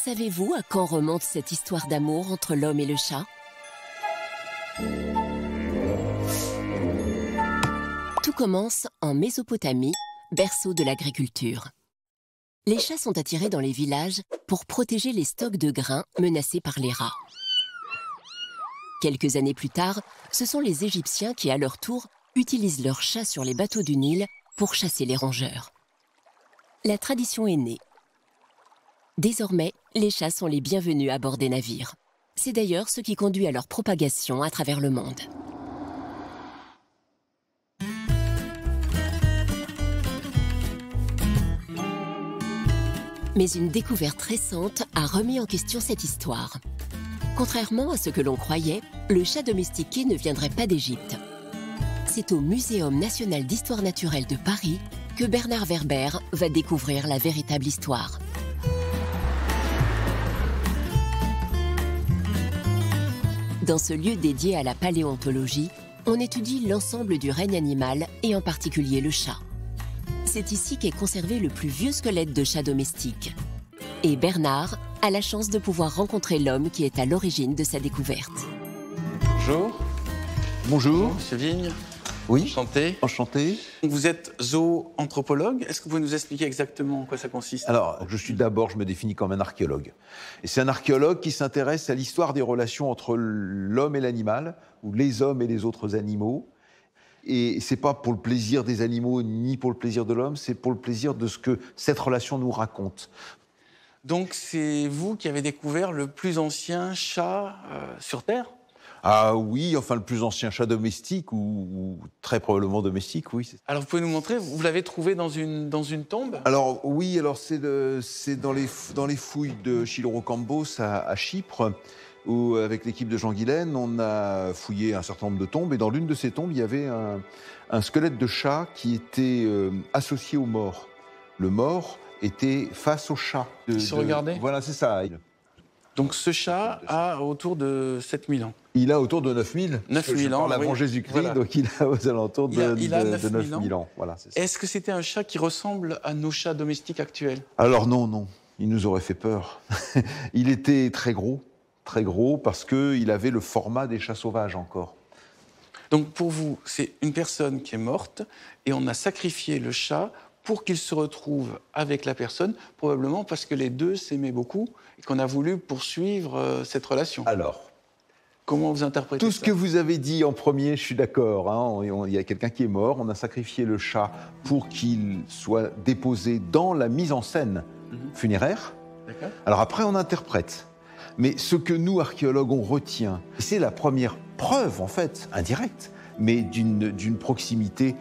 Savez-vous à quand remonte cette histoire d'amour entre l'homme et le chat? Tout commence en Mésopotamie, berceau de l'agriculture. Les chats sont attirés dans les villages pour protéger les stocks de grains menacés par les rats. Quelques années plus tard, ce sont les Égyptiens qui, à leur tour, utilisent leurs chats sur les bateaux du Nil pour chasser les rongeurs. La tradition est née. Désormais, les chats sont les bienvenus à bord des navires. C'est d'ailleurs ce qui conduit à leur propagation à travers le monde. Mais une découverte récente a remis en question cette histoire. Contrairement à ce que l'on croyait, le chat domestiqué ne viendrait pas d'Égypte. C'est au Muséum national d'histoire naturelle de Paris que Bernard Werber va découvrir la véritable histoire. Dans ce lieu dédié à la paléontologie, on étudie l'ensemble du règne animal et en particulier le chat. C'est ici qu'est conservé le plus vieux squelette de chat domestique. Et Bernard a la chance de pouvoir rencontrer l'homme qui est à l'origine de sa découverte. Bonjour. Bonjour. Monsieur Vigne. Oui. Enchanté. Enchanté. Vous êtes zooanthropologue. Est-ce que vous pouvez nous expliquer exactement en quoi ça consiste? Alors, je me définis comme un archéologue. Et c'est un archéologue qui s'intéresse à l'histoire des relations entre l'homme et l'animal, ou les hommes et les autres animaux. Et c'est pas pour le plaisir des animaux ni pour le plaisir de l'homme, c'est pour le plaisir de ce que cette relation nous raconte. Donc c'est vous qui avez découvert le plus ancien chat sur Terre? Ah oui, enfin le plus ancien chat domestique, ou très probablement domestique, oui. Alors vous pouvez nous montrer, vous l'avez trouvé dans une tombe? Alors oui, alors c'est dans les fouilles de Chilorocambos à Chypre, où avec l'équipe de Jean Guilaine, on a fouillé un certain nombre de tombes, et dans l'une de ces tombes, il y avait un squelette de chat qui était associé au mort. Le mort était face au chat. Il se regardait? Voilà, c'est ça. Donc ce chat a autour de 7000 ans. Il a autour de 9000. 9000 ans, avant oui. Jésus-Christ, Voilà. donc il a aux alentours de 9000 ans. Voilà, c'est ça. Est-ce que c'était un chat qui ressemble à nos chats domestiques actuels? Alors non, il nous aurait fait peur. Il était très gros parce qu'il avait le format des chats sauvages encore. Donc pour vous, c'est une personne qui est morte et on a sacrifié le chat pour qu'il se retrouve avec la personne, probablement parce que les deux s'aimaient beaucoup et qu'on a voulu poursuivre cette relation. Alors, comment vous interprétez tout ça? ce que vous avez dit en premier, je suis d'accord. Hein, il y a quelqu'un qui est mort, on a sacrifié le chat pour qu'il soit déposé dans la mise en scène funéraire. D'accord. Alors après, on interprète. Mais ce que nous, archéologues, on retient, c'est la première preuve, en fait, indirecte, mais d'une proximité,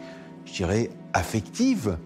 je dirais, affective,